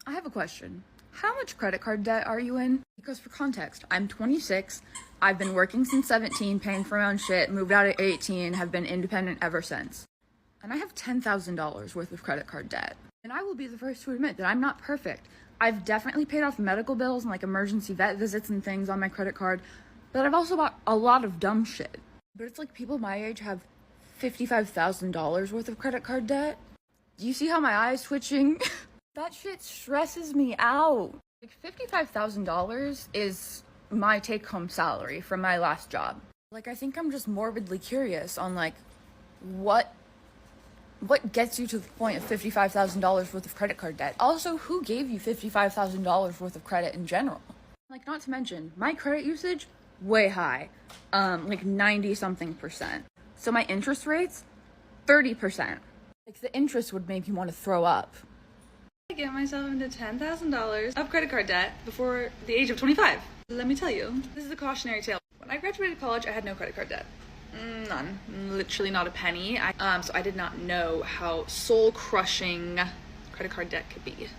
I have a question. How much credit card debt are you in? Because for context, I'm 26, I've been working since 17, paying for my own shit, moved out at 18, have been independent ever since. And I have $10,000 worth of credit card debt. And I will be the first to admit that I'm not perfect. I've definitely paid off medical bills and like emergency vet visits and things on my credit card, but I've also bought a lot of dumb shit. But it's like people my age have $55,000 worth of credit card debt. Do you see how my eye is twitching? That shit stresses me out. Like $55,000 is my take-home salary from my last job. Like, I think I'm just morbidly curious on like what gets you to the point of $55,000 worth of credit card debt. Also, who gave you $55,000 worth of credit in general? Like, not to mention, my credit usage, way high. Like 90 something percent. So my interest rates, 30%. Like, the interest would make me want to throw up. I get myself into $10,000 of credit card debt before the age of 25. Let me tell you, this is a cautionary tale. When I graduated college, I had no credit card debt. None. Literally not a penny. So I did not know how soul-crushing credit card debt could be.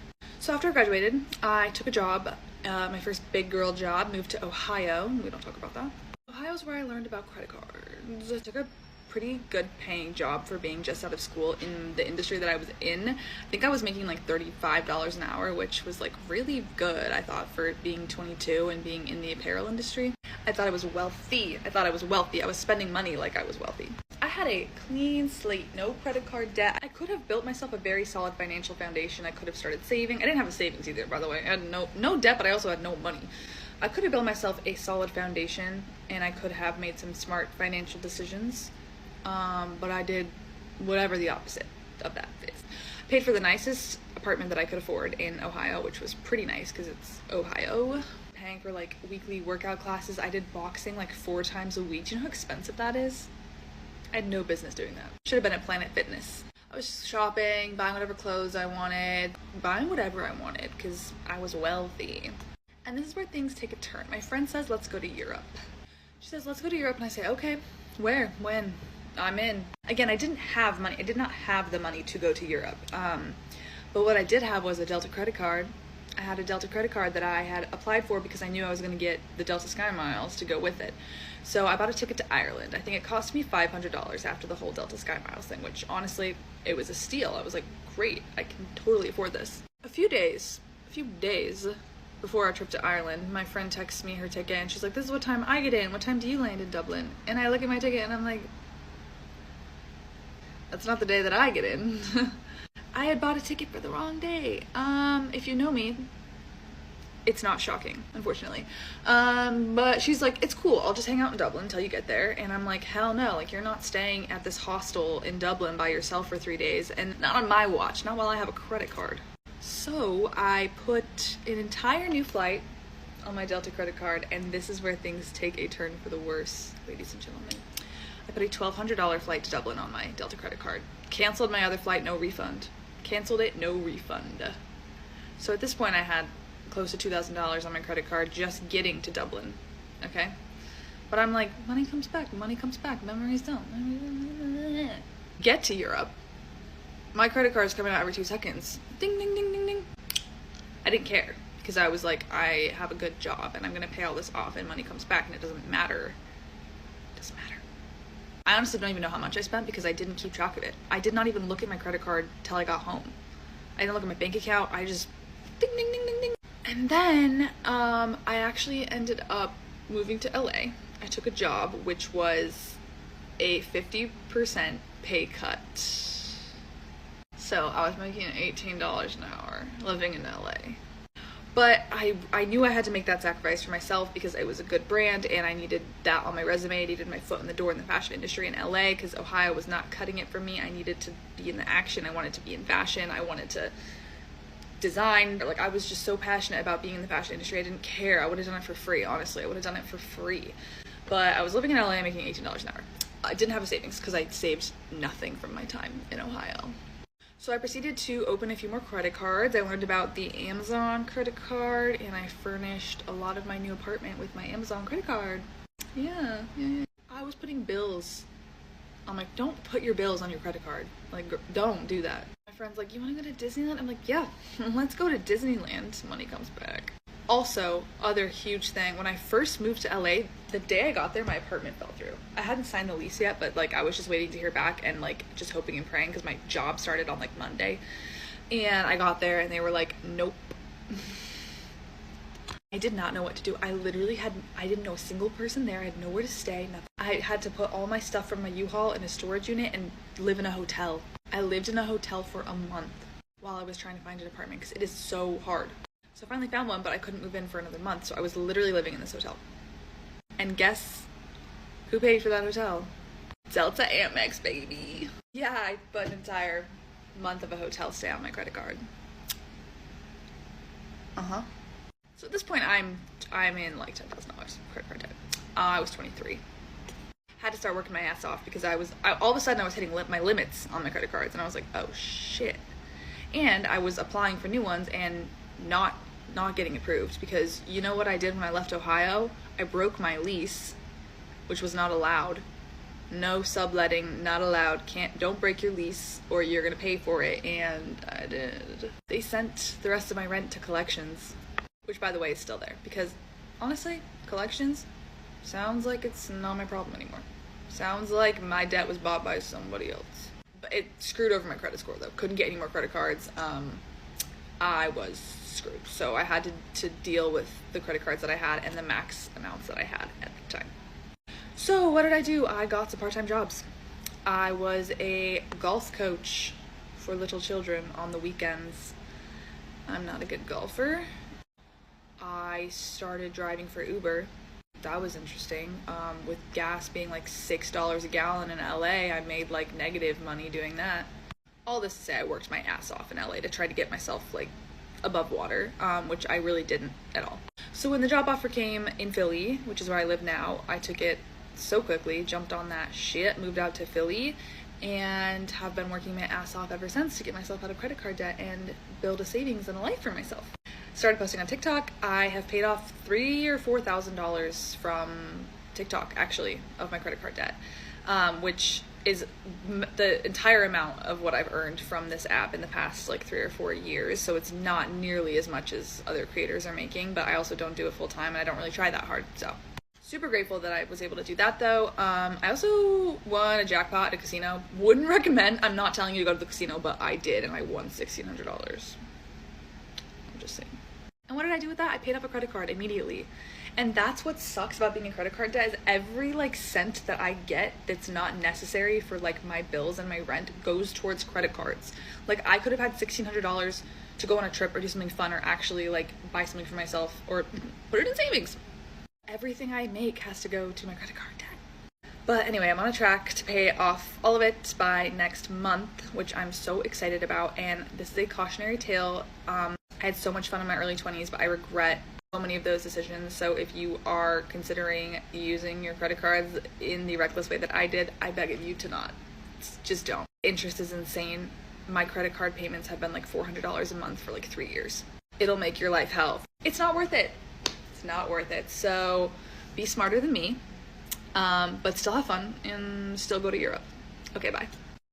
So after I graduated, I took a job, my first big girl job, moved to Ohio. We don't talk about that. Ohio's where I learned about credit cards. I took a pretty good paying job for being just out of school in the industry that I was in. I think I was making like $35 an hour, which was like really good, I thought, for being 22 and being in the apparel industry. I thought I was wealthy. I was spending money like I was wealthy. I had a clean slate, no credit card debt. I could have built myself a very solid financial foundation. I could have started saving. I didn't have a savings either, by the way. I had no debt, but I also had no money. I could have built myself a solid foundation and I could have made some smart financial decisions. But I did whatever the opposite of that is. Paid for the nicest apartment that I could afford in Ohio, which was pretty nice because it's Ohio. Paying for like weekly workout classes. I did boxing like 4 times a week. Do you know how expensive that is? I had no business doing that. Should have been at Planet Fitness. I was shopping, buying whatever clothes I wanted, buying whatever I wanted because I was wealthy. And this is where things take a turn. My friend says, let's go to Europe. She says, let's go to Europe. And I say, okay, where, when? I'm in. Again, I didn't have money. I did not have the money to go to Europe. But what I did have was a Delta credit card. I had a Delta credit card that I had applied for because I knew I was going to get the Delta Sky Miles to go with it. So I bought a ticket to Ireland. I think it cost me $500 after the whole Delta Sky Miles thing, which honestly, it was a steal. I was like, great, I can totally afford this. A few days before our trip to Ireland, my friend texts me her ticket and she's like, this is what time I get in. What time do you land in Dublin? And I look at my ticket and I'm like, that's not the day that I get in. I had bought a ticket for the wrong day. If you know me, it's not shocking, unfortunately. But she's like, it's cool, I'll just hang out in Dublin until you get there. And I'm like, hell no, like, you're not staying at this hostel in Dublin by yourself for 3 days, and not on my watch, not while I have a credit card. So I put an entire new flight on my Delta credit card, and this is where things take a turn for the worse, ladies and gentlemen. I put a $1,200 flight to Dublin on my Delta credit card. Canceled my other flight, no refund. Canceled it, no refund. So at this point I had close to $2,000 on my credit card just getting to Dublin, okay? But I'm like, money comes back, memories don't. Get to Europe. My credit card is coming out every 2 seconds. Ding, ding, ding, ding, ding. I didn't care because I was like, I have a good job and I'm gonna pay all this off and money comes back and it doesn't matter. It doesn't matter. I honestly don't even know how much I spent because I didn't keep track of it. I did not even look at my credit card till I got home. I didn't look at my bank account. I just ding, ding, ding, ding, ding. And then I actually ended up moving to LA. I took a job which was a 50% pay cut. So I was making $18 an hour living in LA. But I knew I had to make that sacrifice for myself because it was a good brand and I needed that on my resume. I needed my foot in the door in the fashion industry in LA because Ohio was not cutting it for me. I needed to be in the action. I wanted to be in fashion. I wanted to design. Like, I was just so passionate about being in the fashion industry. I didn't care. I would have done it for free, honestly. I would have done it for free. But I was living in LA making $18 an hour. I didn't have a savings because I saved nothing from my time in Ohio. So I proceeded to open a few more credit cards. I learned about the Amazon credit card and I furnished a lot of my new apartment with my Amazon credit card. Yeah. I was putting bills. I'm like, don't put your bills on your credit card. Like, don't do that. My My friend's like, you want to go to Disneyland? I'm like, yeah, let's go to Disneyland. Money comes back. Also, other huge thing, when I first moved to LA, the day I got there, my apartment fell through. I hadn't signed the lease yet, but like I was just waiting to hear back and like just hoping and praying because my job started on like Monday. And I got there and they were like, nope. I did not know what to do. I didn't know a single person there. I had nowhere to stay, nothing. I had to put all my stuff from my U-Haul in a storage unit and live in a hotel. I lived in a hotel for a month while I was trying to find an apartment because it is so hard. So I finally found one, but I couldn't move in for another month, so I was literally living in this hotel. And guess who paid for that hotel? Delta Amex, baby. Yeah, I put an entire month of a hotel stay on my credit card. So at this point, I'm in like $10,000 credit card debt. I was 23. Had to start working my ass off because all of a sudden I was hitting my limits on my credit cards, and I was like, oh shit. And I was applying for new ones and not getting approved because you know what I did when I left Ohio? I broke my lease, which was not allowed. No subletting, not allowed. Don't break your lease or you're gonna pay for it. And I did. They sent the rest of my rent to collections, which by the way is still there because honestly, collections sounds like it's not my problem anymore. Sounds like my debt was bought by somebody else. But it screwed over my credit score though. Couldn't get any more credit cards. I was screwed. So I had to deal with the credit cards that I had and the max amounts that I had at the time. So what did I do? I got some part-time jobs. I was a golf coach for little children on the weekends. I'm not a good golfer. I started driving for Uber. That was interesting. With gas being like $6 a gallon in LA, I made like negative money doing that. All this to say, I worked my ass off in LA to try to get myself like above water, which I really didn't at all. So when the job offer came in Philly, which is where I live now, I took it so quickly, jumped on that shit, moved out to Philly, and have been working my ass off ever since to get myself out of credit card debt and build a savings and a life for myself. Started posting on TikTok. I have paid off $3,000 or $4,000 from TikTok, actually, of my credit card debt, which is the entire amount of what I've earned from this app in the past like 3 or 4 years. So it's not nearly as much as other creators are making, but I also don't do it full time and I don't really try that hard. So super grateful that I was able to do that though. I also won a jackpot at a casino. Wouldn't recommend. I'm not telling you to go to the casino, but I did, and I won $1,600. I'm just saying. And what did I do with that? I paid off a credit card immediately. And that's what sucks about being in credit card debt is every like cent that I get that's not necessary for like my bills and my rent goes towards credit cards. Like I could have had $1,600 to go on a trip or do something fun or actually like buy something for myself or put it in savings. Everything I make has to go to my credit card debt. But anyway, I'm on a track to pay off all of it by next month, which I'm so excited about. And this is a cautionary tale. I had so much fun in my early 20s, but I regret so many of those decisions. So if you are considering using your credit cards in the reckless way that I did, I beg of you to not. Just don't. Interest is insane. My credit card payments have been like $400 a month for like 3 years. It'll make your life hell. It's not worth it. It's not worth it. So be smarter than me, but still have fun and still go to Europe. Okay, bye.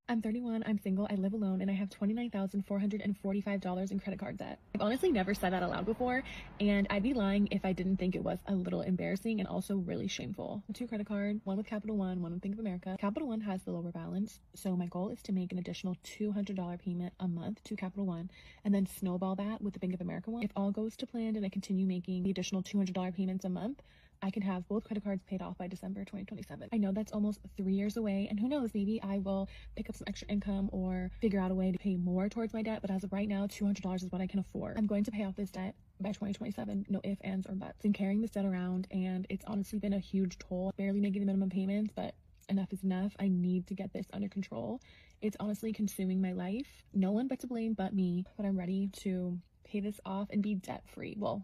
I'm 31, I'm single, I live alone, and I have $29,445 in credit card debt. I've honestly never said that aloud before, and I'd be lying if I didn't think it was a little embarrassing and also really shameful. 2 credit cards, one with Capital One, one with Bank of America. Capital One has the lower balance, so my goal is to make an additional $200 payment a month to Capital One, and then snowball that with the Bank of America one. If all goes to plan and I continue making the additional $200 payments a month, I can have both credit cards paid off by December 2027. I know that's almost 3 years away, and who knows, maybe I will pick up some extra income or figure out a way to pay more towards my debt, but as of right now, $200 is what I can afford. I'm going to pay off this debt by 2027, no ifs, ands, or buts. I'm carrying this debt around, and it's honestly been a huge toll, barely making the minimum payments, but enough is enough. I need to get this under control. It's honestly consuming my life. No one but to blame but me, but I'm ready to pay this off and be debt-free, well,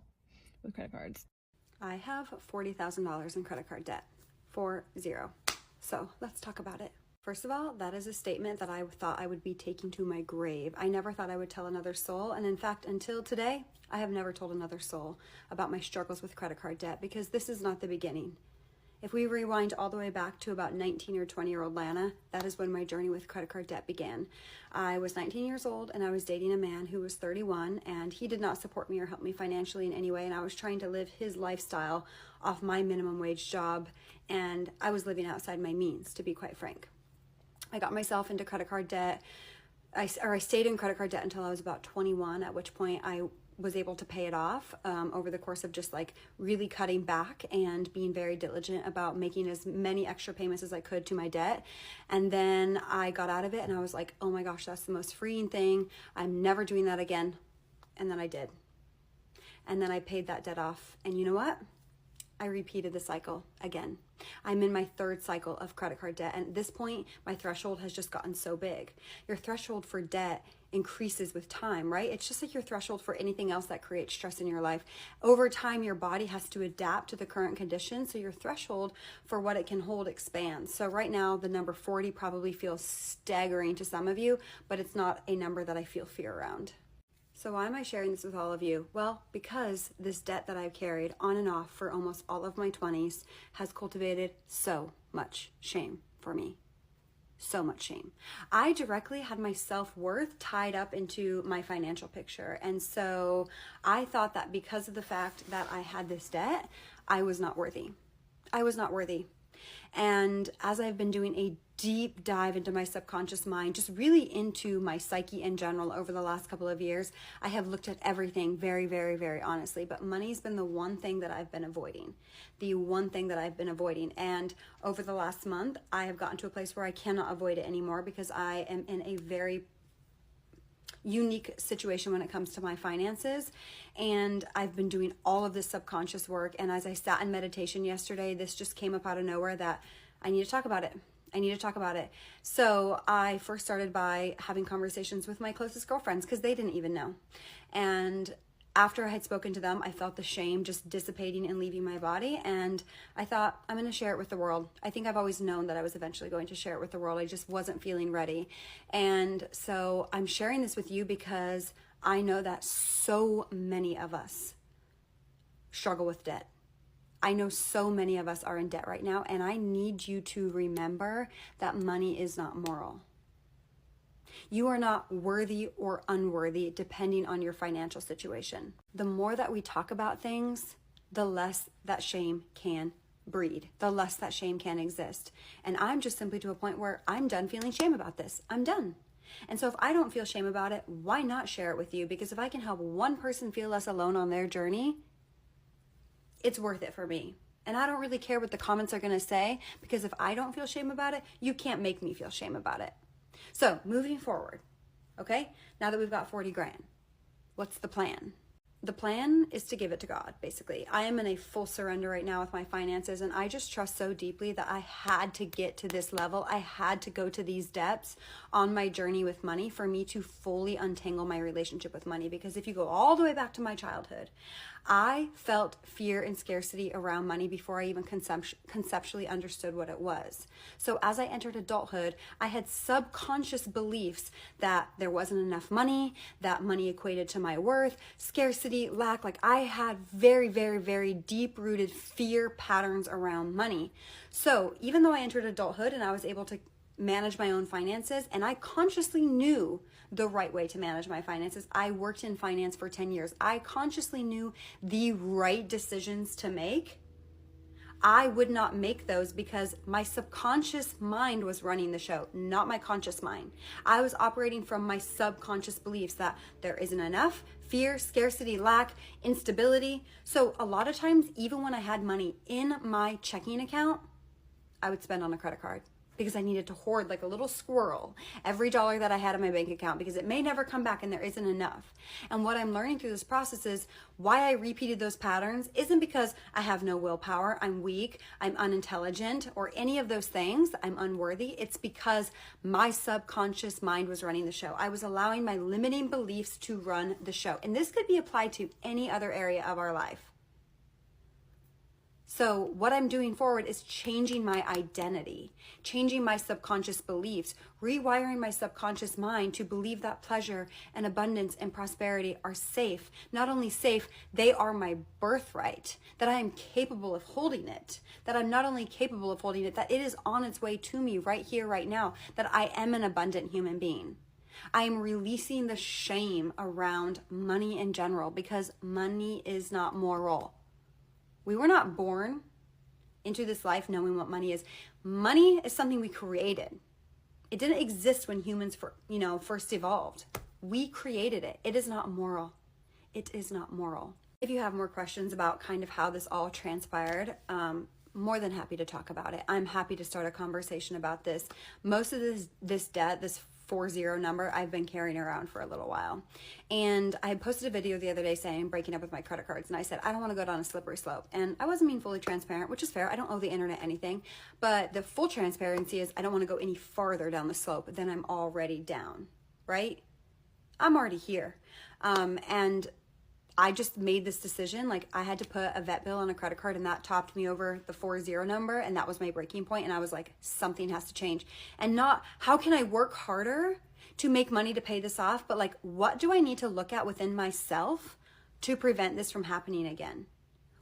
with credit cards. I have $40,000 in credit card debt. 40. So let's talk about it. First of all, that is a statement that I thought I would be taking to my grave. I never thought I would tell another soul. And in fact, until today, I have never told another soul about my struggles with credit card debt because this is not the beginning. If we rewind all the way back to about 19 or 20-year-old Lana, that is when my journey with credit card debt began. I was 19 years old and I was dating a man who was 31, and he did not support me or help me financially in any way, and I was trying to live his lifestyle off my minimum wage job, and I was living outside my means, to be quite frank. I got myself into credit card debt. I stayed in credit card debt until I was about 21, at which point I was able to pay it off over the course of just like really cutting back and being very diligent about making as many extra payments as I could to my debt. And then I got out of it and I was like, oh my gosh, that's the most freeing thing. I'm never doing that again. And then I did. And then I paid that debt off. And you know what? I repeated the cycle again. I'm in my third cycle of credit card debt. And at this point, my threshold has just gotten so big. Your threshold for debt increases with time, right? It's just like your threshold for anything else that creates stress in your life. Over time, your body has to adapt to the current conditions. So your threshold for what it can hold expands. So right now, the number 40 probably feels staggering to some of you, but it's not a number that I feel fear around. So why am I sharing this with all of you? Well, because this debt that I've carried on and off for almost all of my 20s has cultivated so much shame for me. So much shame. I directly had my self-worth tied up into my financial picture. And so I thought that because of the fact that I had this debt, I was not worthy. I was not worthy. And as I've been doing a deep dive into my subconscious mind, just really into my psyche in general over the last couple of years, I have looked at everything very, very, very honestly. But money's been the one thing that I've been avoiding. The one thing that I've been avoiding. And over the last month, I have gotten to a place where I cannot avoid it anymore because I am in a very unique situation when it comes to my finances. And I've been doing all of this subconscious work. And as I sat in meditation yesterday, this just came up out of nowhere that I need to talk about it. I need to talk about it. So I first started by having conversations with my closest girlfriends because they didn't even know. And after I had spoken to them, I felt the shame just dissipating and leaving my body. And I thought, I'm going to share it with the world. I think I've always known that I was eventually going to share it with the world. I just wasn't feeling ready. And so I'm sharing this with you because I know that so many of us struggle with debt. I know so many of us are in debt right now, and I need you to remember that money is not moral. You are not worthy or unworthy depending on your financial situation. The more that we talk about things, the less that shame can breed, the less that shame can exist. And I'm just simply to a point where I'm done feeling shame about this. I'm done. And so if I don't feel shame about it, why not share it with you? Because if I can help one person feel less alone on their journey, it's worth it for me. And I don't really care what the comments are going to say, because if I don't feel shame about it, you can't make me feel shame about it. So moving forward, okay, now that we've got 40 grand, what's the plan? The plan is to give it to God, basically. I am in a full surrender right now with my finances, and I just trust so deeply that I had to get to this level. I had to go to these depths on my journey with money for me to fully untangle my relationship with money. Because if you go all the way back to my childhood, I felt fear and scarcity around money before I even conceptually understood what it was. So as I entered adulthood, I had subconscious beliefs that there wasn't enough money, that money equated to my worth, scarcity, lack. Like I had very, very, very deep-rooted fear patterns around money. So even though I entered adulthood and I was able to manage my own finances, and I consciously knew the right way to manage my finances. I worked in finance for 10 years. I consciously knew the right decisions to make. I would not make those because my subconscious mind was running the show, not my conscious mind. I was operating from my subconscious beliefs that there isn't enough, fear, scarcity, lack, instability. So a lot of times, even when I had money in my checking account, I would spend on a credit card, because I needed to hoard like a little squirrel every dollar that I had in my bank account, because it may never come back and there isn't enough. And what I'm learning through this process is why I repeated those patterns isn't because I have no willpower, I'm weak, I'm unintelligent, or any of those things, I'm unworthy. It's because my subconscious mind was running the show. I was allowing my limiting beliefs to run the show. And this could be applied to any other area of our life. So what I'm doing forward is changing my identity, changing my subconscious beliefs, rewiring my subconscious mind to believe that pleasure and abundance and prosperity are safe. Not only safe, they are my birthright, that I am capable of holding it, that I'm not only capable of holding it, that it is on its way to me right here, right now, that I am an abundant human being. I am releasing the shame around money in general because money is not moral. We were not born into this life knowing what money is. Money is something we created. It didn't exist when humans first evolved. We created it. It is not moral. It is not moral. If you have more questions about kind of how this all transpired, more than happy to talk about it. I'm happy to start a conversation about this. Most of this debt, this 40 number, I've been carrying around for a little while. And I posted a video the other day saying breaking up with my credit cards. And I said, I don't want to go down a slippery slope. And I wasn't being fully transparent, which is fair. I don't owe the internet anything. But the full transparency is I don't want to go any farther down the slope than I'm already down, right? I'm already here. And I just made this decision. Like, I had to put a vet bill on a credit card, and that topped me over the 40 number, and that was my breaking point. And I was like, something has to change. And not, how can I work harder to make money to pay this off? But like, what do I need to look at within myself to prevent this from happening again?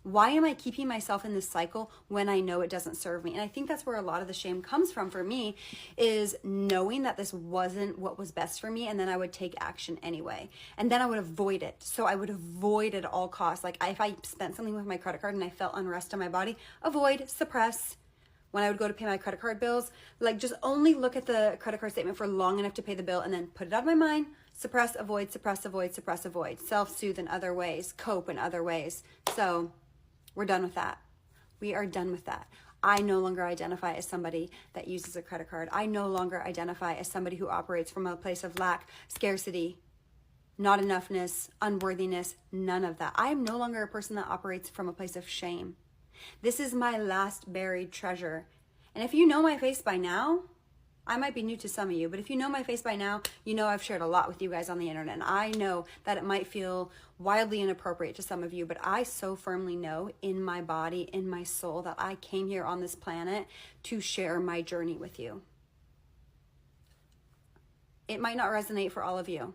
Why am I keeping myself in this cycle when I know it doesn't serve me? And I think that's where a lot of the shame comes from for me, is knowing that this wasn't what was best for me, and then I would take action anyway. And then I would avoid it. So I would avoid at all costs. Like, if I spent something with my credit card and I felt unrest in my body, avoid, suppress. When I would go to pay my credit card bills, like, just only look at the credit card statement for long enough to pay the bill and then put it out of my mind. Suppress, avoid, suppress, avoid, suppress, avoid. Self-soothe in other ways, cope in other ways. So we're done with that. We are done with that. I no longer identify as somebody that uses a credit card. I no longer identify as somebody who operates from a place of lack, scarcity, not enoughness, unworthiness, none of that. I am no longer a person that operates from a place of shame. This is my last buried treasure. And if you know my face by now, I might be new to some of you, but if you know my face by now, you know I've shared a lot with you guys on the internet. And I know that it might feel wildly inappropriate to some of you, but I so firmly know in my body, in my soul, that I came here on this planet to share my journey with you. It might not resonate for all of you.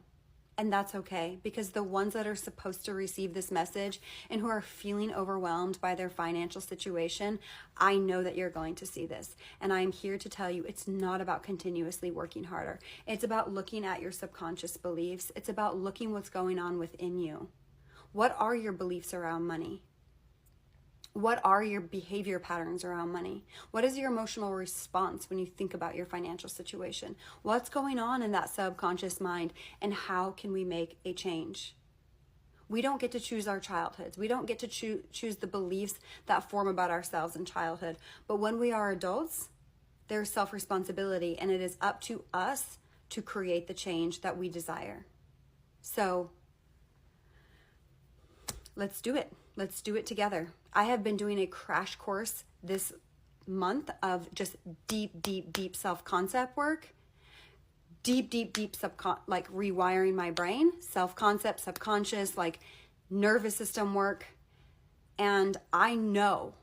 And that's okay, because the ones that are supposed to receive this message and who are feeling overwhelmed by their financial situation, I know that you're going to see this. And I'm here to tell you, it's not about continuously working harder. It's about looking at your subconscious beliefs. It's about looking what's going on within you. What are your beliefs around money? What are your behavior patterns around money? What is your emotional response when you think about your financial situation? What's going on in that subconscious mind, and how can we make a change? We don't get to choose our childhoods. We don't get to choose the beliefs that form about ourselves in childhood. But when we are adults, there's self-responsibility, and it is up to us to create the change that we desire. So let's do it. Let's do it together. I have been doing a crash course this month of just deep self-concept work. Deep like rewiring my brain, self-concept, subconscious, like nervous system work. And I know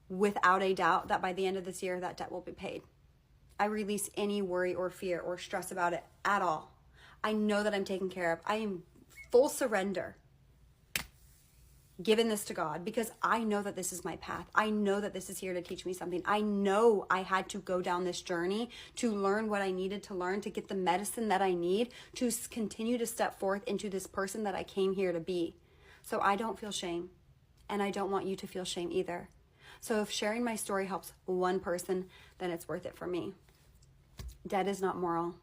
without a doubt that by the end of this year, that debt will be paid. I release any worry or fear or stress about it at all. I know that I'm taken care of. I am full surrender, given this to God, because I know that this is my path. I know that this is here to teach me something. I know I had to go down this journey to learn what I needed to learn, to get the medicine that I need to continue to step forth into this person that I came here to be. So I don't feel shame, and I don't want you to feel shame either. So if sharing my story helps one person, then it's worth it for me. Debt is not moral.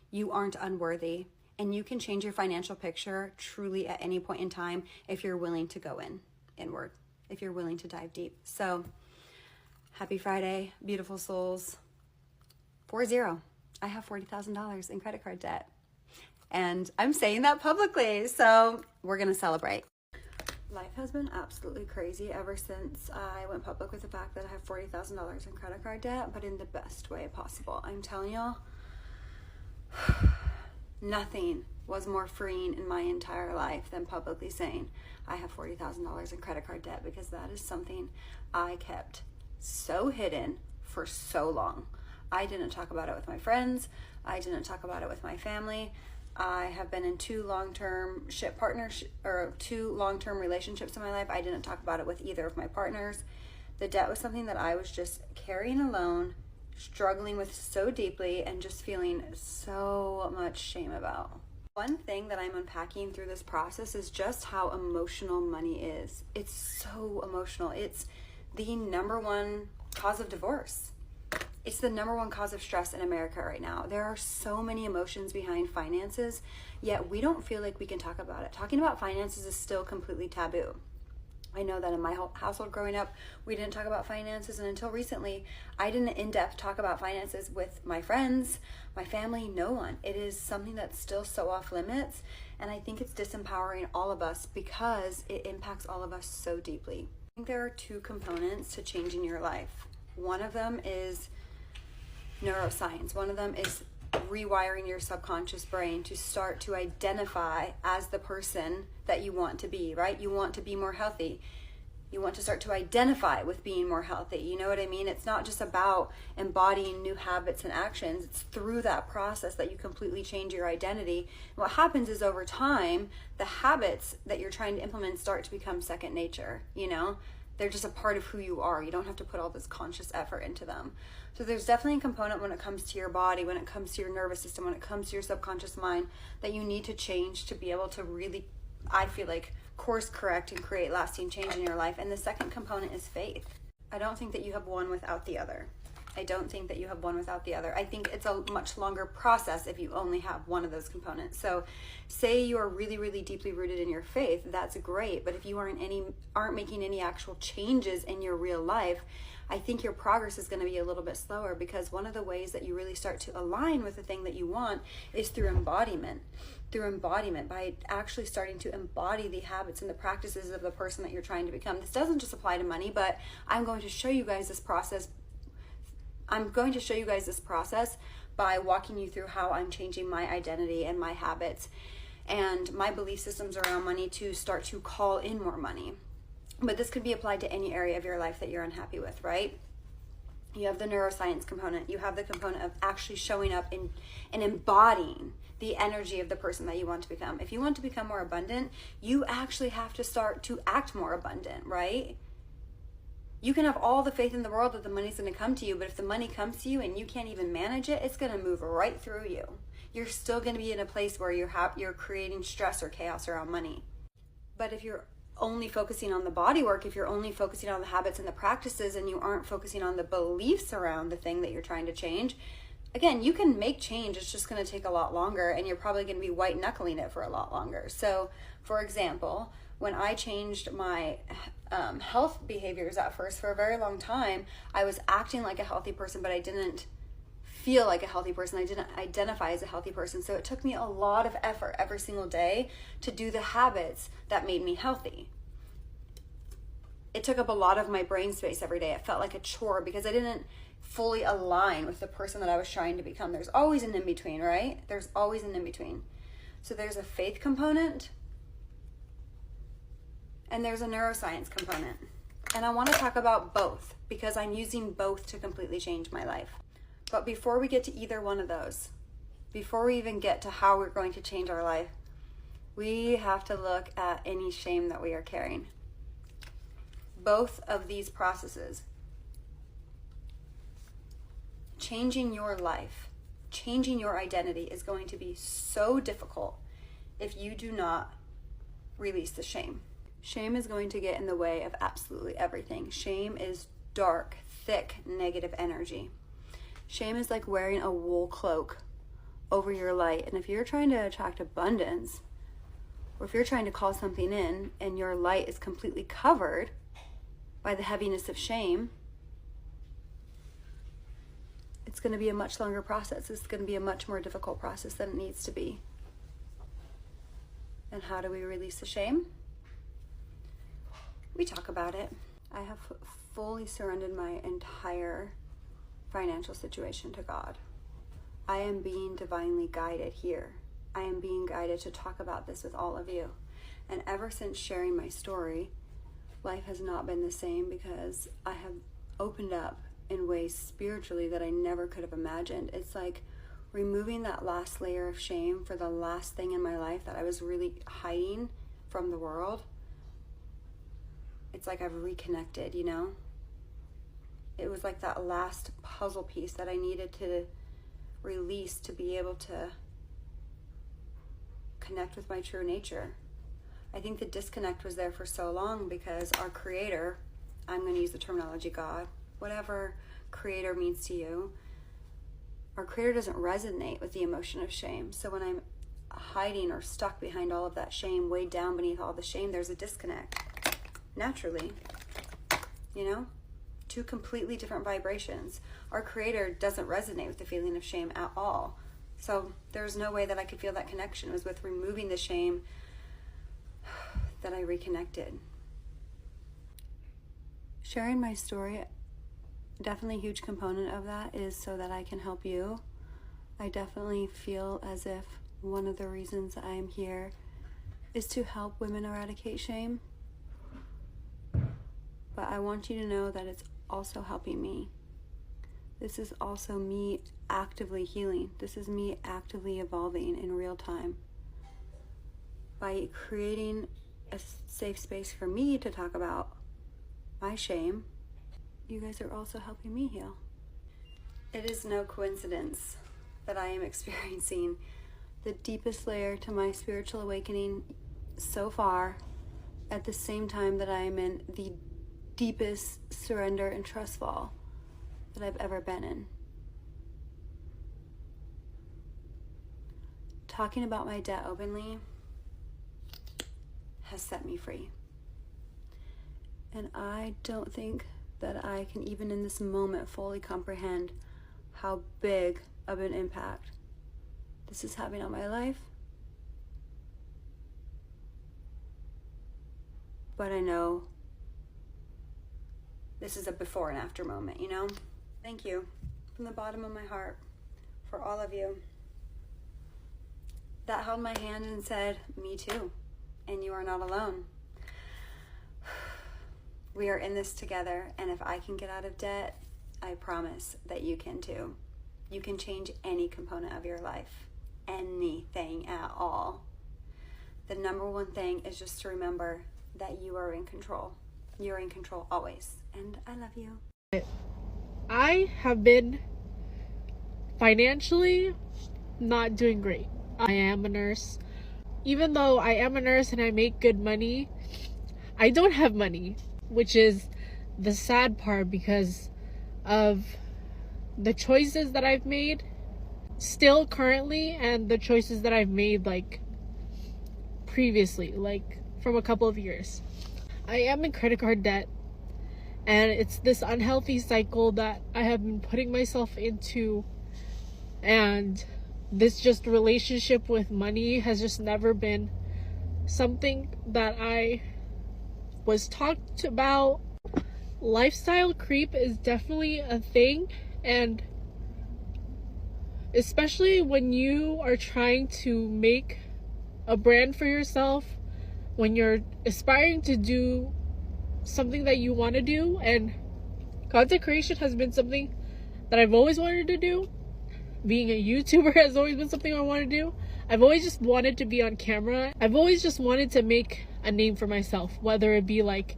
You aren't unworthy. And you can change your financial picture truly at any point in time if you're willing to go inward, if you're willing to dive deep. So happy Friday, beautiful souls. 40. I have $40,000 in credit card debt. And I'm saying that publicly, so we're going to celebrate. Life has been absolutely crazy ever since I went public with the fact that I have $40,000 in credit card debt, but in the best way possible. I'm telling y'all, Nothing was more freeing in my entire life than publicly saying I have $40,000 in credit card debt, because that is something I kept so hidden for so long. I didn't talk about it with my friends. I didn't talk about it with my family. I have been in two long-term relationships in my life. I didn't talk about it with either of my partners. The debt was something that I was just carrying alone, struggling with so deeply, and just feeling so much shame about. One thing that I'm unpacking through this process is just how emotional money is. It's so emotional. It's the number one cause of divorce. It's the number one cause of stress in America right now. There are so many emotions behind finances, yet we don't feel like we can talk about it. Talking about finances is still completely taboo. I know that in my household growing up, we didn't talk about finances, and until recently, I didn't in-depth talk about finances with my friends, my family, no one. It is something that's still so off limits, and I think it's disempowering all of us because it impacts all of us so deeply. I think there are two components to changing your life. One of them is neuroscience. One of them is rewiring your subconscious brain to start to identify as the person that you want to be, right? You want to be more healthy. You want to start to identify with being more healthy. You know what I mean? It's not just about embodying new habits and actions. It's through that process that you completely change your identity. And what happens is over time, the habits that you're trying to implement start to become second nature, you know? They're just a part of who you are. You don't have to put all this conscious effort into them. So there's definitely a component when it comes to your body, when it comes to your nervous system, when it comes to your subconscious mind, that you need to change to be able to really, I feel like, course correct and create lasting change in your life. And the second component is faith. I don't think that you have one without the other. I don't think that you have one without the other. I think it's a much longer process if you only have one of those components. So say you are really, really deeply rooted in your faith, that's great. But if you aren't making any actual changes in your real life, I think your progress is going to be a little bit slower, because one of the ways that you really start to align with the thing that you want is through embodiment. By actually starting to embody the habits and the practices of the person that you're trying to become. This doesn't just apply to money, but I'm going to show you guys this process by walking you through how I'm changing my identity and my habits and my belief systems around money to start to call in more money. But this could be applied to any area of your life that you're unhappy with, right? You have the neuroscience component. You have the component of actually showing up and embodying the energy of the person that you want to become. If you want to become more abundant, you actually have to start to act more abundant, right? You can have all the faith in the world that the money's going to come to you, but if the money comes to you and you can't even manage it, it's going to move right through you. You're still going to be in a place where you're creating stress or chaos around money. But if you're only focusing on the body work, if you're only focusing on the habits and the practices, and you aren't focusing on the beliefs around the thing that you're trying to change, again, you can make change. It's just going to take a lot longer, and you're probably going to be white knuckling it for a lot longer. So, for example, when I changed my health behaviors at first, for a very long time, I was acting like a healthy person, but I didn't feel like a healthy person. I didn't identify as a healthy person. So it took me a lot of effort every single day to do the habits that made me healthy. It took up a lot of my brain space every day. It felt like a chore because I didn't fully align with the person that I was trying to become. There's always an in-between, right? There's always an in-between. So there's a faith component and there's a neuroscience component. And I want to talk about both because I'm using both to completely change my life. But before we get to either one of those, before we even get to how we're going to change our life, we have to look at any shame that we are carrying. Both of these processes, changing your life, changing your identity, is going to be so difficult if you do not release the shame. Shame is going to get in the way of absolutely everything. Shame is dark, thick, negative energy. Shame is like wearing a wool cloak over your light. And if you're trying to attract abundance, or if you're trying to call something in and your light is completely covered by the heaviness of shame, it's going to be a much longer process. It's going to be a much more difficult process than it needs to be. And how do we release the shame? We talk about it. I have fully surrendered my entire financial situation to God. I am being divinely guided here I am being guided to talk about this with all of you. And ever since sharing my story, life has not been the same, because I have opened up in ways spiritually that I never could have imagined. It's like removing that last layer of shame for the last thing in my life that I was really hiding from the world. It's like I've reconnected, you know? It was like that last puzzle piece that I needed to release to be able to connect with my true nature. I think the disconnect was there for so long because our creator, I'm going to use the terminology God, whatever creator means to you, our creator doesn't resonate with the emotion of shame. So when I'm hiding or stuck behind all of that shame, weighed down beneath all the shame, there's a disconnect. Naturally, you know? Two completely different vibrations. Our creator doesn't resonate with the feeling of shame at all. So there's no way that I could feel that connection. It was with removing the shame that I reconnected. Sharing my story, definitely a huge component of that is so that I can help you. I definitely feel as if one of the reasons I am here is to help women eradicate shame. But I want you to know that it's also helping me. This is also me actively healing. This is me actively evolving in real time. By creating a safe space for me to talk about my shame, you guys are also helping me heal. It is no coincidence that I am experiencing the deepest layer to my spiritual awakening so far at the same time that I am in the deepest surrender and trust fall that I've ever been in. Talking about my debt openly has set me free. And I don't think that I can even in this moment fully comprehend how big of an impact this is having on my life. But I know this is a before and after moment, you know? Thank you from the bottom of my heart for all of you that held my hand and said, me too, and you are not alone. We are in this together, and if I can get out of debt, I promise that you can too. You can change any component of your life, anything at all. The number one thing is just to remember that you are in control. You're in control always, and I love you. I have been financially not doing great. I am a nurse. Even though I am a nurse and I make good money, I don't have money, which is the sad part because of the choices that I've made still currently and the choices that I've made like previously, like from a couple of years. I am in credit card debt, and it's this unhealthy cycle that I have been putting myself into, and this just relationship with money has just never been something that I was talked about. Lifestyle creep is definitely a thing, and especially when you are trying to make a brand for yourself, when you're aspiring to do something that you want to do, and content creation has been something that I've always wanted to do. Being a YouTuber has always been something I want to do. I've always just wanted to be on camera. I've always just wanted to make a name for myself, whether it be like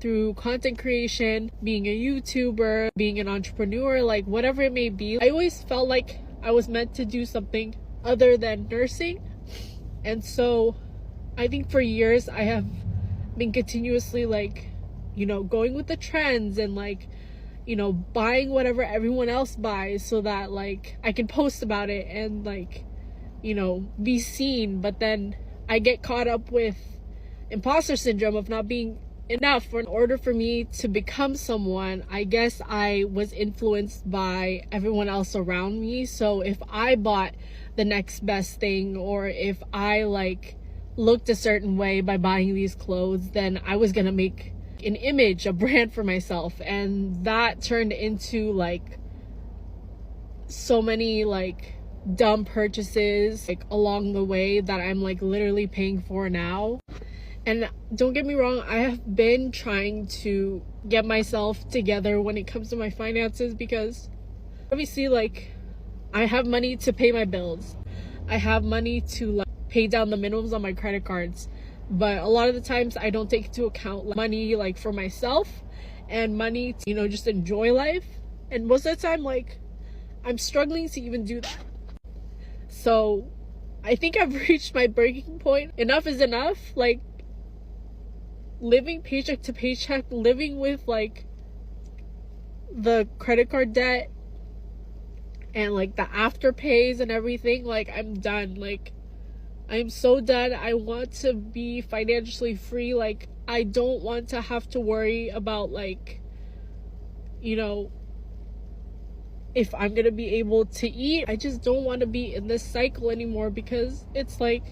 through content creation, being a YouTuber, being an entrepreneur, like whatever it may be. I always felt like I was meant to do something other than nursing. And so I think for years I have been continuously like, you know, going with the trends and like, you know, buying whatever everyone else buys so that like I can post about it and like, you know, be seen. But then I get caught up with imposter syndrome of not being enough. For in order for me to become someone, I guess I was influenced by everyone else around me. So if I bought the next best thing, or if I like looked a certain way by buying these clothes, then I was gonna make an image, a brand for myself. And that turned into like so many like dumb purchases like along the way that I'm like literally paying for now. And don't get me wrong, I have been trying to get myself together when it comes to my finances, because obviously like I have money to pay my bills, I have money to like pay down the minimums on my credit cards, but a lot of the times I don't take into account like, money like for myself and money to, you know, just enjoy life. And most of the time like I'm struggling to even do that. So I think I've reached my breaking point. Enough is enough. Like, living paycheck to paycheck, living with like the credit card debt and like the afterpays and everything, like I'm done. Like I'm so done. I want to be financially free. Like I don't want to have to worry about like, you know, if I'm gonna be able to eat. I just don't want to be in this cycle anymore, because it's like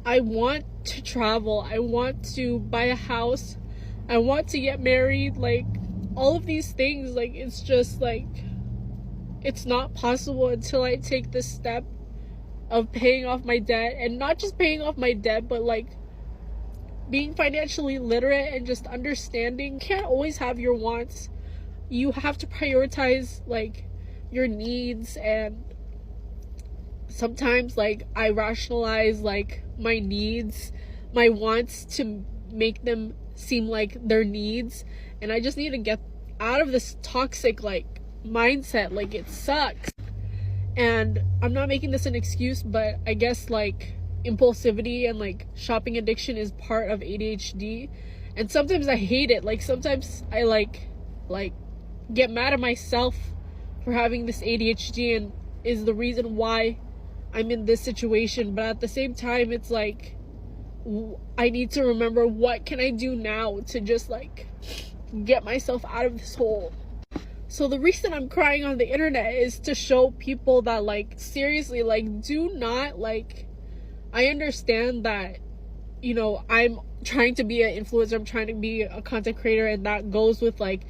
I want to travel, I want to buy a house, I want to get married, like all of these things. Like it's just like it's not possible until I take this step of paying off my debt. And not just paying off my debt, but like being financially literate and just understanding you can't always have your wants. You have to prioritize like your needs. And sometimes like I rationalize like my needs, my wants, to make them seem like their needs. And I just need to get out of this toxic like mindset. Like it sucks. And I'm not making this an excuse, but I guess like impulsivity and like shopping addiction is part of ADHD. And sometimes I hate it. Like sometimes I like get mad at myself for having this ADHD and is the reason why I'm in this situation. But at the same time, it's like I need to remember, what can I do now to just like get myself out of this hole. So the reason I'm crying on the internet is to show people that like seriously, like do not like, I understand that, you know, I'm trying to be an influencer, I'm trying to be a content creator, and that goes with like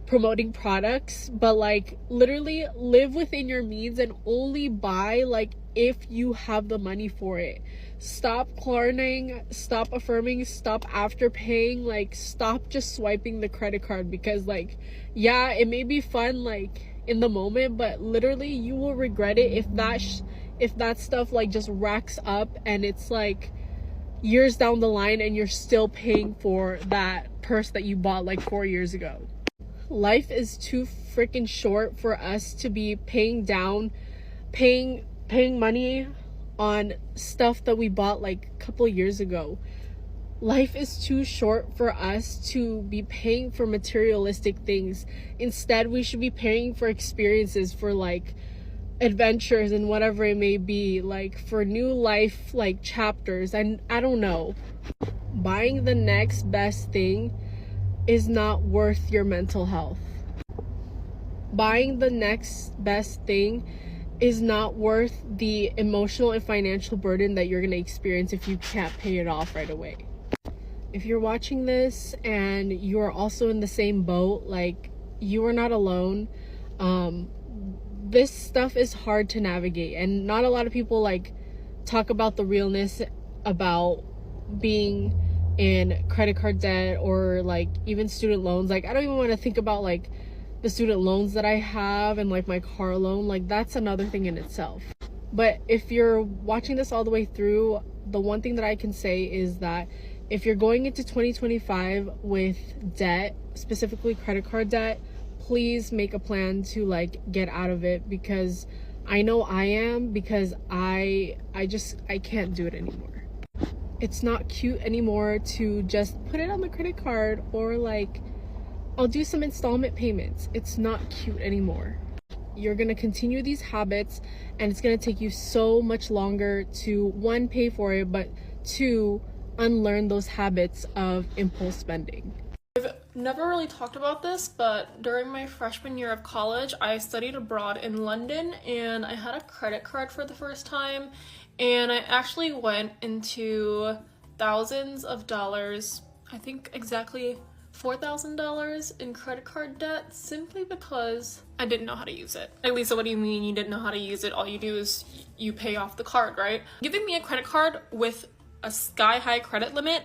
promoting products, but like literally live within your means and only buy like if you have the money for it. Stop klarning, stop affirming, stop afterpaying, like stop just swiping the credit card, because like yeah, it may be fun like in the moment, but literally you will regret it if that stuff like just racks up and it's like years down the line and you're still paying for that purse that you bought like 4 years ago. Life is too freaking short for us to be paying money on stuff that we bought like a couple years ago. Life is too short for us to be paying for materialistic things. Instead, we should be paying for experiences, for like adventures and whatever it may be, like for new life like chapters. And I don't know, buying the next best thing is not worth your mental health. Buying the next best thing is not worth the emotional and financial burden that you're going to experience if you can't pay it off right away. If you're watching this and you are also in the same boat, like you are not alone. This stuff is hard to navigate, and not a lot of people like talk about the realness about being in credit card debt or like even student loans. Like I don't even want to think about like the student loans that I have and like my car loan. Like that's another thing in itself. But if you're watching this all the way through, the one thing that I can say is that if you're going into 2025 with debt, specifically credit card debt, please make a plan to like get out of it, because I know I am, because I can't do it anymore. It's not cute anymore to just put it on the credit card or like I'll do some installment payments. It's not cute anymore. You're gonna continue these habits, and it's gonna take you so much longer to, one, pay for it, but two, unlearn those habits of impulse spending. I've never really talked about this, but during my freshman year of college, I studied abroad in London, and I had a credit card for the first time, and I actually went into thousands of dollars, I think exactly $4,000 in credit card debt simply because I didn't know how to use it. Like, Lisa, what do you mean you didn't know how to use it? All you do is you pay off the card, right? Giving me a credit card with a sky-high credit limit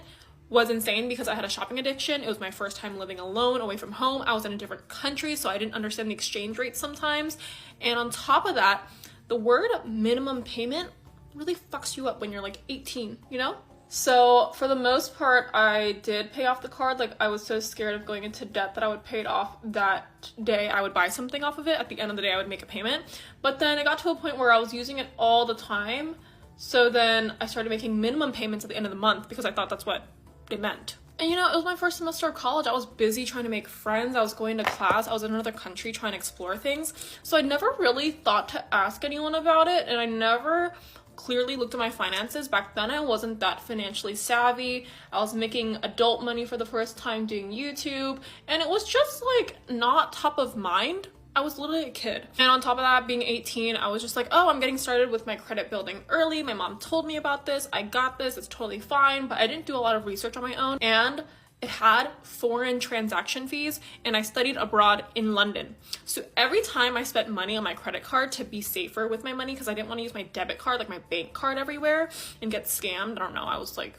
was insane because I had a shopping addiction. It was my first time living alone, away from home. I was in a different country, so I didn't understand the exchange rate sometimes. And on top of that, the word minimum payment really fucks you up when you're like 18, you know? So for the most part, I did pay off the card. Like, I was so scared of going into debt that I would pay it off that day. I would buy something off of it. At the end of the day, I would make a payment. But then it got to a point where I was using it all the time. So then I started making minimum payments at the end of the month because I thought that's what it meant. And you know, it was my first semester of college. I was busy trying to make friends. I was going to class. I was in another country trying to explore things. So I never really thought to ask anyone about it. And I never clearly looked at my finances. Back then, I wasn't that financially savvy. I was making adult money for the first time doing YouTube. And it was just like not top of mind. I was literally a kid. And on top of that, being 18, I was just like, oh, I'm getting started with my credit building early. My mom told me about this. I got this. It's totally fine. But I didn't do a lot of research on my own. And it had foreign transaction fees, and I studied abroad in London. So every time I spent money on my credit card to be safer with my money, because I didn't want to use my debit card, like my bank card everywhere, and get scammed. I don't know. I was like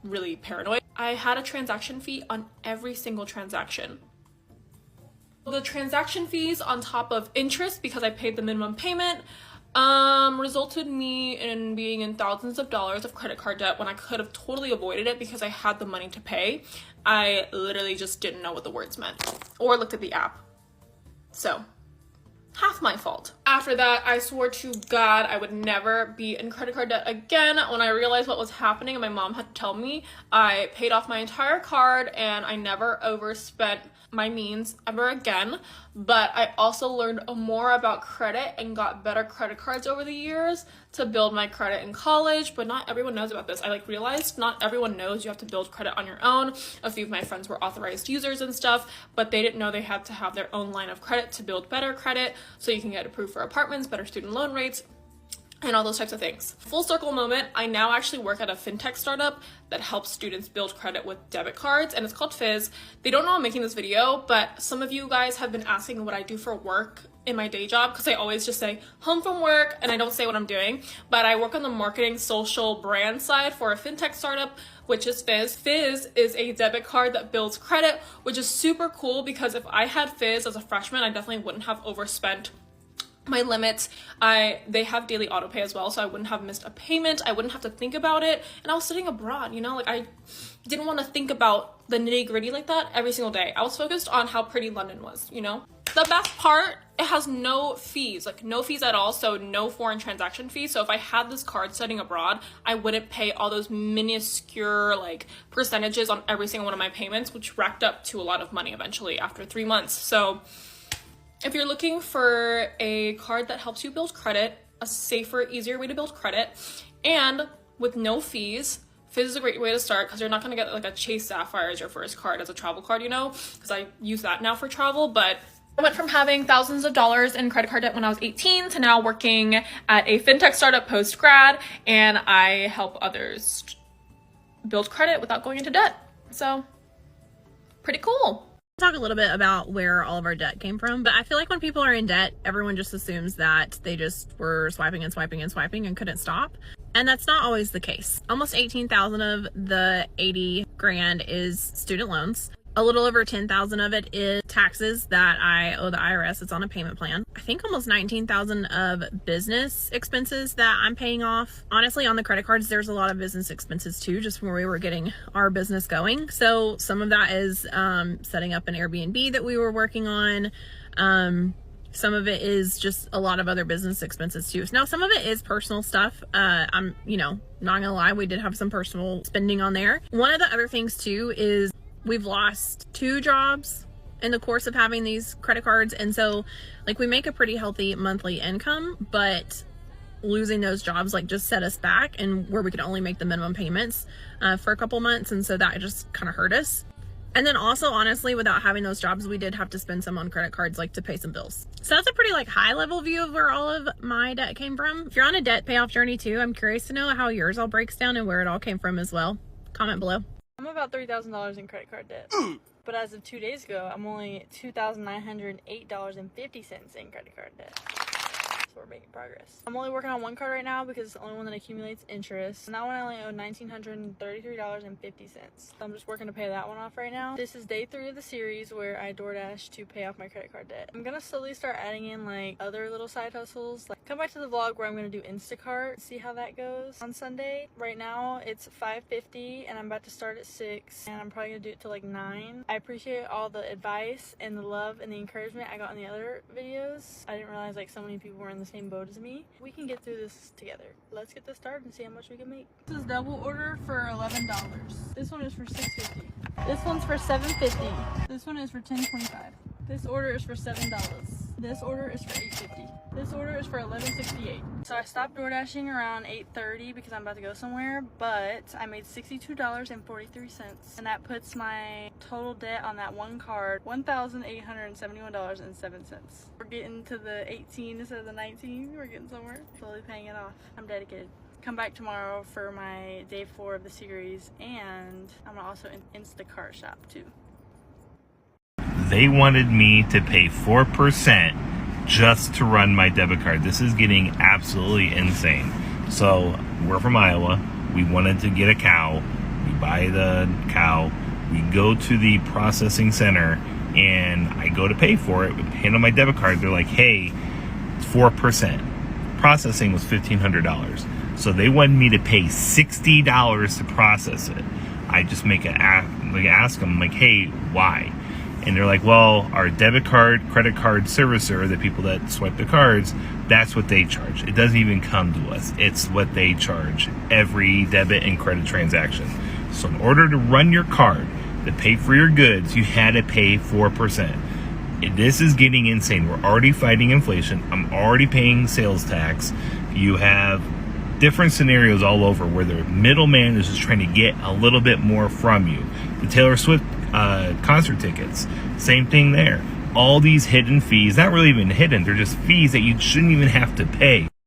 really paranoid. I had a transaction fee on every single transaction. The transaction fees on top of interest, because I paid the minimum payment, resulted me in being in thousands of dollars of credit card debt when I could have totally avoided it because I had the money to pay. I literally just didn't know what the words meant or looked at the app. So, half my fault. After that, I swore to God I would never be in credit card debt again. When I realized what was happening and my mom had to tell me, I paid off my entire card and I never overspent my means ever again. But I also learned more about credit and got better credit cards over the years to build my credit in college. But not everyone knows about this. I realized not everyone knows you have to build credit on your own. A few of my friends were authorized users and stuff, but they didn't know they had to have their own line of credit to build better credit so you can get approved for apartments, better student loan rates, and all those types of things. Full circle moment, I now actually work at a fintech startup that helps students build credit with debit cards, and it's called Fizz. They don't know I'm making this video, but some of you guys have been asking what I do for work in my day job, because I always just say home from work and I don't say what I'm doing. But I work on the marketing, social, brand side for a fintech startup, which is Fizz. Fizz is a debit card that builds credit, which is super cool because if I had Fizz as a freshman, I definitely wouldn't have overspent my limits. They have daily auto pay as well, so I wouldn't have missed a payment. I wouldn't have to think about it. And I was studying abroad, you know, like I didn't want to think about the nitty-gritty like that every single day. I was focused on how pretty London was, you know. The best part, it has no fees, like no fees at all, so no foreign transaction fees. So if I had this card studying abroad, I wouldn't pay all those minuscule like percentages on every single one of my payments, which racked up to a lot of money eventually after 3 months. So if you're looking for a card that helps you build credit, a safer, easier way to build credit, and with no fees, Fizz is a great way to start because you're not going to get like a Chase Sapphire as your first card, as a travel card, you know, because I use that now for travel. But I went from having thousands of dollars in credit card debt when I was 18 to now working at a fintech startup post-grad, and I help others build credit without going into debt. So, pretty cool. Talk a little bit about where all of our debt came from, but I feel like when people are in debt, everyone just assumes that they just were swiping and swiping and swiping and couldn't stop, and that's not always the case. Almost 18,000 of the 80 grand is student loans. A little over 10,000 of it is taxes that I owe the IRS. It's on a payment plan. I think almost 19,000 of business expenses that I'm paying off. Honestly, on the credit cards, there's a lot of business expenses too, just where we were getting our business going. So some of that is setting up an Airbnb that we were working on. Some of it is just a lot of other business expenses too. Now, some of it is personal stuff. I'm, not gonna lie, we did have some personal spending on there. One of the other things too is we've lost 2 jobs in the course of having these credit cards. And so like we make a pretty healthy monthly income, but losing those jobs like just set us back, and where we could only make the minimum payments for a couple months. And so that just kind of hurt us. And then also, honestly, without having those jobs, we did have to spend some on credit cards, like to pay some bills. So that's a pretty like high level view of where all of my debt came from. If you're on a debt payoff journey too, I'm curious to know how yours all breaks down and where it all came from as well. Comment below. I'm about $3,000 in credit card debt. But as of 2 days ago, I'm only $2,908.50 in credit card debt. So we're making progress. I'm only working on one card right now because it's the only one that accumulates interest. And that one I only owe $1,933.50. So I'm just working to pay that one off right now. This is day 3 of the series where I DoorDash to pay off my credit card debt. I'm gonna slowly start adding in like other little side hustles. Like come back to the vlog where I'm gonna do Instacart, see how that goes on Sunday. Right now it's 5:50 and I'm about to start at 6 and I'm probably gonna do it till like 9. I appreciate all the advice and the love and the encouragement I got in the other videos. I didn't realize like so many people were in the same boat as me. We can get through this together. Let's get this started and see how much we can make. This is double order for $11. This one is for $6.50. This one's for $7.50. This one is for $10.25. This order is for $7. This order is for $8.50. This order is for $11.68. So I stopped door dashing around 8:30 because I'm about to go somewhere, but I made $62.43, and that puts my total debt on that one card $1,871.07. We're getting to the 18 instead of the 19. We're getting somewhere. Slowly paying it off. I'm dedicated. Come back tomorrow for my day 4 of the series, and I'm gonna also Instacart shop too. They wanted me to pay 4% just to run my debit card. This is getting absolutely insane. So we're from Iowa. We wanted to get a cow. We buy the cow. We go to the processing center and I go to pay for it. Hand on my debit card. They're like, hey, it's 4%. Processing was $1,500. So they wanted me to pay $60 to process it. I just ask them like, hey, why? And they're like, well, our debit card, credit card servicer, the people that swipe the cards, that's what they charge. It doesn't even come to us. It's what they charge every debit and credit transaction. So in order to run your card, to pay for your goods, you had to pay 4%. This is getting insane. We're already fighting inflation. I'm already paying sales tax. You have different scenarios all over where the middleman is just trying to get a little bit more from you. The Taylor Swift concert tickets, same thing there. All these hidden fees, not really even hidden, they're just fees that you shouldn't even have to pay.